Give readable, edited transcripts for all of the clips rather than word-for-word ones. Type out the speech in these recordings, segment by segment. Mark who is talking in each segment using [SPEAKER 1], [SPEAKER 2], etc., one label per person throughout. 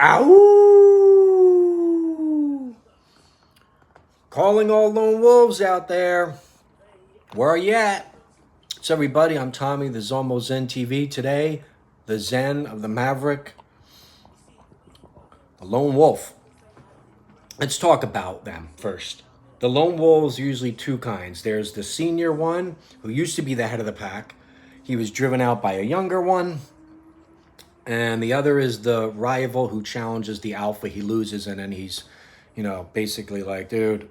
[SPEAKER 1] Ow! Calling all lone wolves out there. Where are you at? What's everybody? I'm Tommy, the Zomo Zen TV. Today, the Zen of the Maverick, the lone wolf. Let's talk about them first. The lone wolves are usually two kinds. There's the senior one, who used to be the head of the pack. He was driven out by a younger one. And the other is the rival who challenges the alpha. He loses, and then he's, basically like, dude,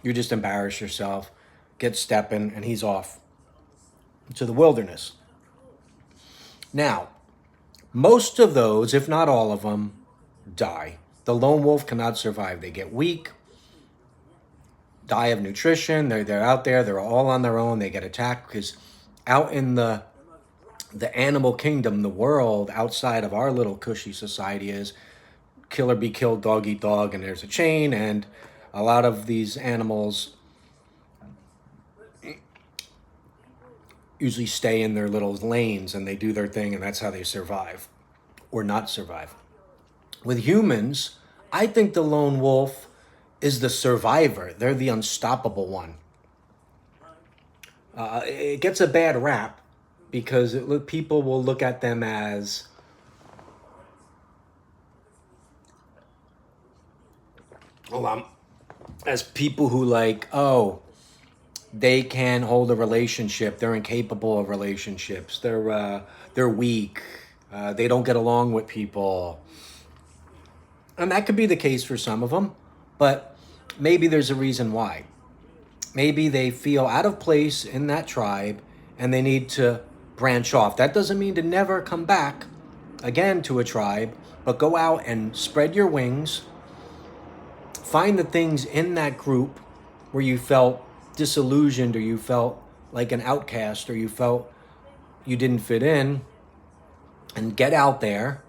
[SPEAKER 1] you just embarrass yourself. Get stepping, and he's off to the wilderness. Now, most of those, if not all of them, die. The lone wolf cannot survive. They get weak, die of nutrition. They're out there. They're all on their own. They get attacked because out in the animal kingdom, the world outside of our little cushy society is kill or be killed, dog eat dog, and there's a chain, and a lot of these animals usually stay in their little lanes and they do their thing, and that's how they survive or not survive. With humans, I think the lone wolf is the survivor. They're the unstoppable one. It gets a bad rap because people will look at them as people who they can hold a relationship. They're incapable of relationships. They're weak. They don't get along with people. And that could be the case for some of them, but maybe there's a reason why. Maybe they feel out of place in that tribe and they need to branch off. That doesn't mean to never come back again to a tribe, but go out and spread your wings. Find the things in that group where you felt disillusioned, or you felt like an outcast, or you felt you didn't fit in, and get out there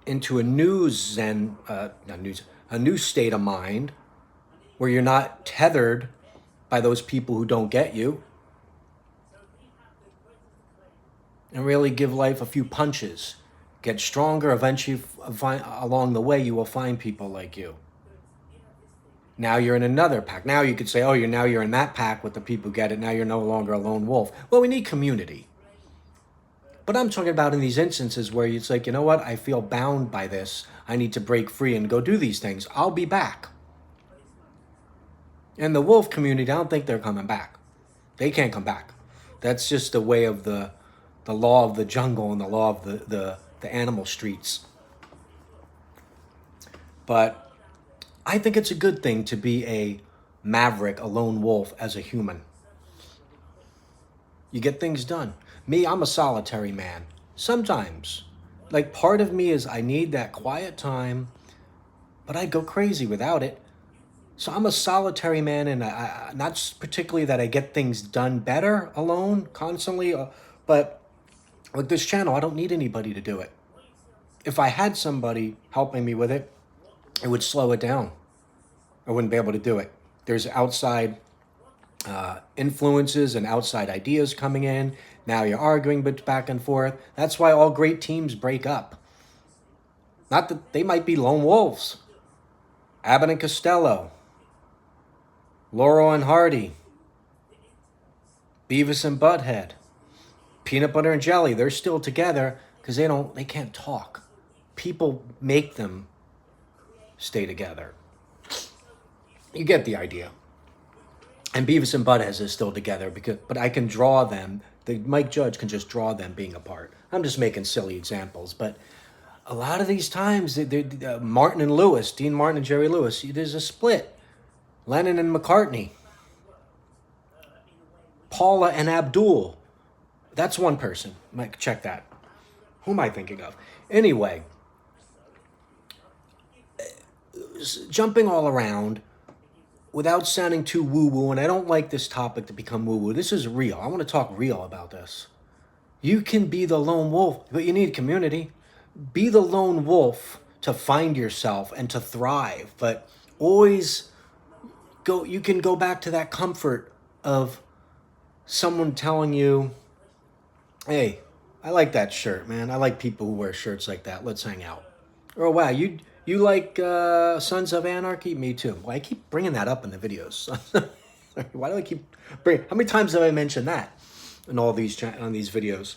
[SPEAKER 1] into a new Zen, a new state of mind where you're not tethered by those people who don't get you, and really give life a few punches. Get stronger. Eventually, along the way, you will find people like you. Now you're in another pack. Now you could say, oh, you're in that pack with the people who get it. Now you're no longer a lone wolf. Well, we need community. But I'm talking about in these instances where it's like, you know what? I feel bound by this. I need to break free and go do these things. I'll be back. And the wolf community, I don't think they're coming back. They can't come back. That's just the way of the law of the jungle and the law of the animal streets. But I think it's a good thing to be a maverick, a lone wolf as a human. You get things done. Me, I'm a solitary man. Sometimes. Like, part of me is I need that quiet time, but I'd go crazy without it. So I'm a solitary man, and I not particularly that I get things done better alone constantly, but with this channel, I don't need anybody to do it. If I had somebody helping me with it, it would slow it down. I wouldn't be able to do it. There's outside influences and outside ideas coming in. Now you're arguing back and forth. That's why all great teams break up. Not that they might be lone wolves. Abbott and Costello, Laurel and Hardy, Beavis and Butthead, Peanut Butter and Jelly, they're still together because they can't talk. People make them stay together. You get the idea. And Beavis and Butthead is still together but I can draw them. Mike Judge can just draw them being apart. I'm just making silly examples, but a lot of these times, Martin and Lewis, Dean Martin and Jerry Lewis, there's a split. Lennon and McCartney, Paula and Abdul. That's one person. Mike, check that. Who am I thinking of? Anyway, jumping all around without sounding too woo-woo, and I don't like this topic to become woo-woo. This is real. I want to talk real about this. You can be the lone wolf, but you need community. Be the lone wolf to find yourself and to thrive, but always you can go back to that comfort of someone telling you, hey, I like that shirt, man. I like people who wear shirts like that. Let's hang out. Oh wow, you like Sons of Anarchy? Me too. Well, I keep bringing that up in the videos. Why do I keep bring? How many times have I mentioned that in all these on these videos?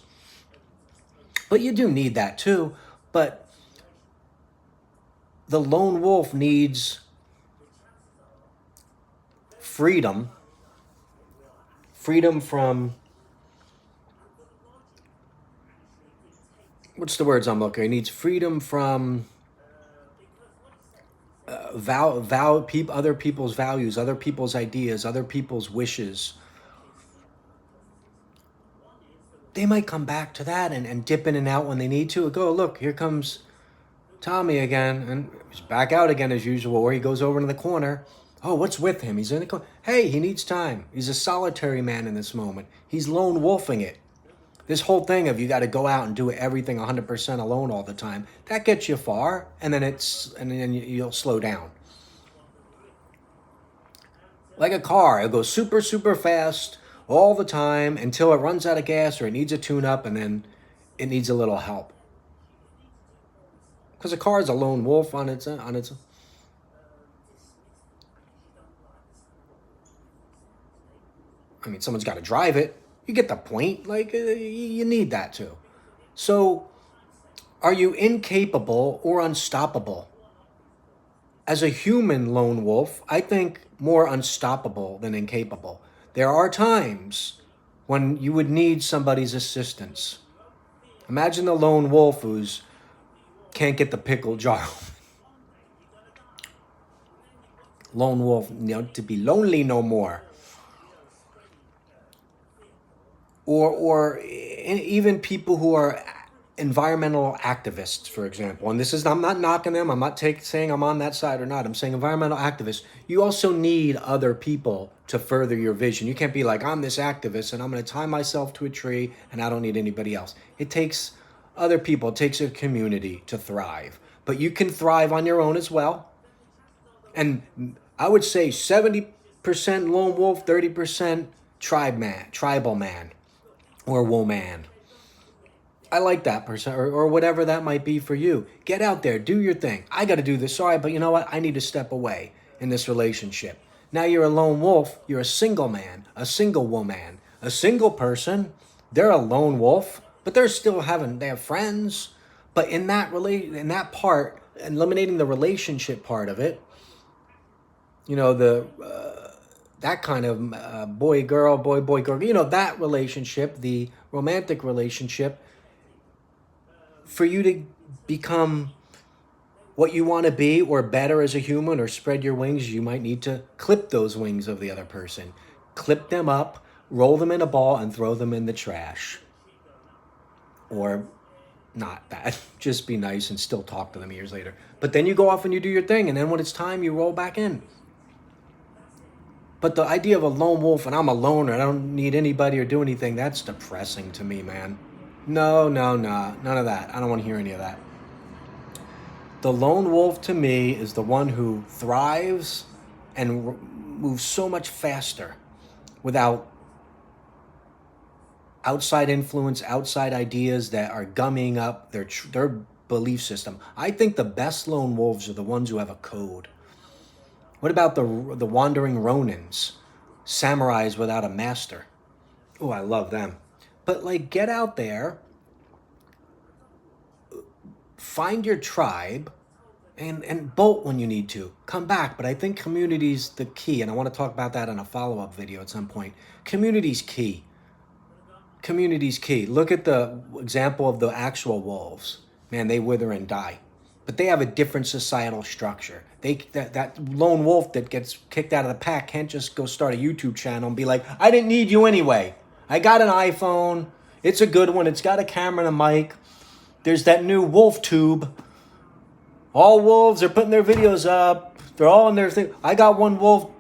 [SPEAKER 1] But you do need that too. But the lone wolf needs freedom, freedom from what's the words I'm looking? He needs freedom from other people's values, other people's ideas, other people's wishes. They might come back to that and dip in and out when they need to. Go, look, here comes Tommy again, and he's back out again as usual, or he goes over to the corner. Oh, what's with him? He's in the corner. Hey, he needs time. He's a solitary man in this moment. He's lone wolfing it. This whole thing of you got to go out and do everything 100% alone all the time, that gets you far, and then you'll slow down. Like a car, it'll go super, super fast all the time until it runs out of gas or it needs a tune-up, and then it needs a little help. Because a car is a lone wolf on its. I mean, someone's got to drive it. You get the point. Like, you need that too. So, are you incapable or unstoppable? As a human lone wolf, I think more unstoppable than incapable. There are times when you would need somebody's assistance. Imagine the lone wolf who's can't get the pickle jar. Lone wolf, to be lonely no more. Or even people who are environmental activists, for example. And this is, I'm not knocking them. I'm not saying I'm on that side or not. I'm saying environmental activists. You also need other people to further your vision. You can't be like, I'm this activist and I'm going to tie myself to a tree and I don't need anybody else. It takes other people. It takes a community to thrive. But you can thrive on your own as well. And I would say 70% lone wolf, 30% tribal man, or woman. I like that person, or whatever that might be for you. Get out there, do your thing. I got to do this. Sorry, but you know what? I need to step away in this relationship. Now you're a lone wolf. You're a single man, a single woman, a single person. They're a lone wolf, but they have friends. But in that part, eliminating the relationship part of it, that kind of boy girl, that relationship, the romantic relationship. For you to become what you want to be or better as a human or spread your wings, you might need to clip those wings of the other person. Clip them up, roll them in a ball, and throw them in the trash. Or not that. Just be nice and still talk to them years later. But then you go off and you do your thing, and then when it's time, you roll back in. But the idea of a lone wolf and I'm a loner, I don't need anybody or do anything, that's depressing to me, man. No, none of that. I don't want to hear any of that. The lone wolf to me is the one who thrives and moves so much faster without outside influence, outside ideas that are gumming up their belief system. I think the best lone wolves are the ones who have a code. What about the wandering Ronins, samurais without a master? Oh, I love them. But get out there, find your tribe, and bolt when you need to. Come back. But I think community's the key, and I want to talk about that in a follow-up video at some point. Community's key. Community's key. Look at the example of the actual wolves. Man, they wither and die. But they have a different societal structure. That lone wolf that gets kicked out of the pack can't just go start a YouTube channel and be like, I didn't need you anyway. I got an iPhone. It's a good one. It's got a camera and a mic. There's that new wolf tube. All wolves are putting their videos up. They're all in their thing. I got one wolf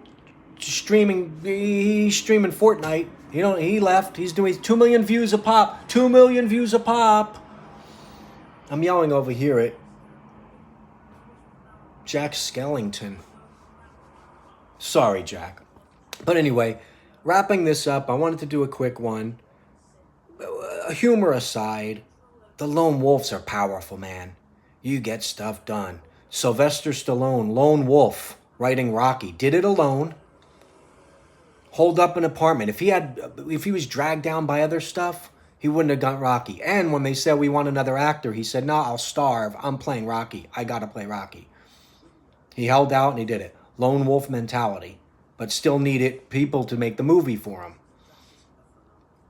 [SPEAKER 1] streaming. He's streaming Fortnite. He left. He's doing 2 million views a pop. 2 million views a pop. I'm yelling over here. Jack Skellington. Sorry, Jack. But anyway, wrapping this up, I wanted to do a quick one. humor aside, the lone wolves are powerful, man. You get stuff done. Sylvester Stallone, lone wolf, writing Rocky, did it alone. Hold up an apartment. If he was dragged down by other stuff, he wouldn't have got Rocky. And when they said we want another actor, he said, "No, I'll starve. I'm playing Rocky. I gotta play Rocky." He held out and he did it. Lone wolf mentality, but still needed people to make the movie for him.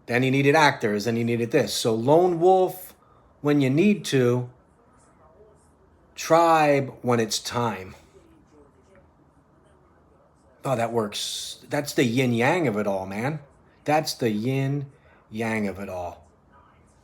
[SPEAKER 1] Then he needed actors, then he needed this. So lone wolf when you need to, tribe when it's time. Oh, that works. That's the yin yang of it all, man. That's the yin yang of it all.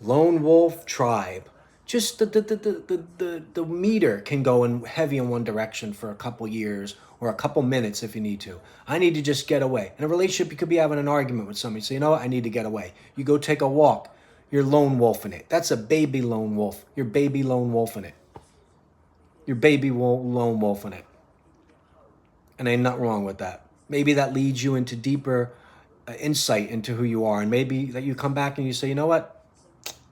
[SPEAKER 1] Lone wolf, tribe. Just the meter can go in heavy in one direction for a couple years or a couple minutes if you need to. I need to just get away. In a relationship, you could be having an argument with somebody. So, you know what? I need to get away. You go take a walk. You're lone wolfing it. That's a baby lone wolf. You're baby lone wolfing it. You're baby lone wolfing it. And ain't nothing wrong with that. Maybe that leads you into deeper insight into who you are. And maybe that you come back and you say, you know what?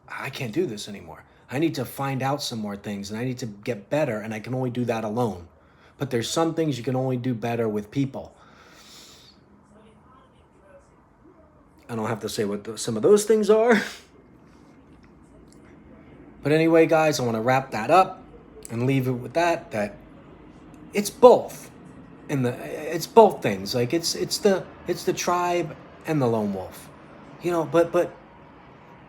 [SPEAKER 1] I can't do this anymore. I need to find out some more things and I need to get better, and I can only do that alone. But there's some things you can only do better with people. I don't have to say what some of those things are. But anyway, guys, I want to wrap that up and leave it with that it's both. It's both things. Like it's the tribe and the lone wolf. You know, but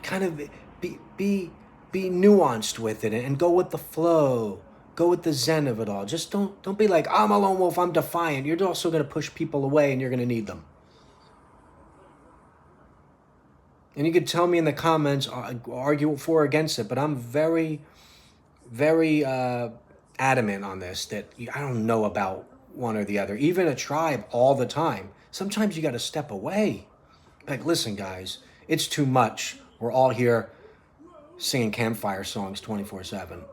[SPEAKER 1] kind of be nuanced with it and go with the flow. Go with the zen of it all. Just don't be like, I'm a lone wolf, I'm defiant. You're also going to push people away and you're going to need them. And you could tell me in the comments, argue for or against it, but I'm very, very adamant on this, that I don't know about one or the other. Even a tribe all the time. Sometimes you got to step away. Like, listen, guys, it's too much. We're all here singing campfire songs 24/7.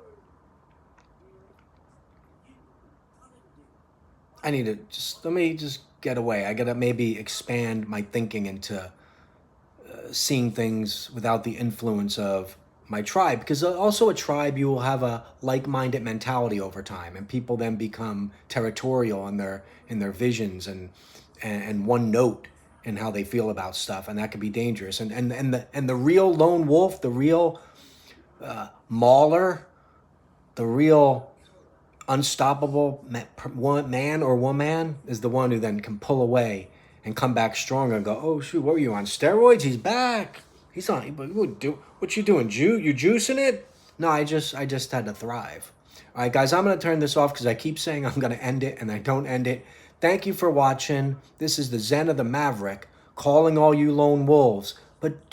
[SPEAKER 1] Let me just get away. I got to maybe expand my thinking into seeing things without the influence of my tribe, because also a tribe, you will have a like-minded mentality over time, and people then become territorial in their visions and one note in how they feel about stuff, and that could be dangerous. And the real lone wolf, the real mauler, the real unstoppable man or woman is the one who then can pull away and come back stronger and go, oh shoot, what were you on steroids? He's back. He's on. What you doing? You juicing it? No, I just had to thrive. All right, guys, I'm gonna turn this off because I keep saying I'm gonna end it and I don't end it. Thank you for watching. This is the Zen of the Maverick, calling all you lone wolves, but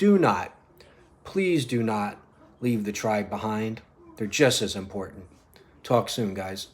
[SPEAKER 1] please do not leave the tribe behind. They're just as important. Talk soon, guys.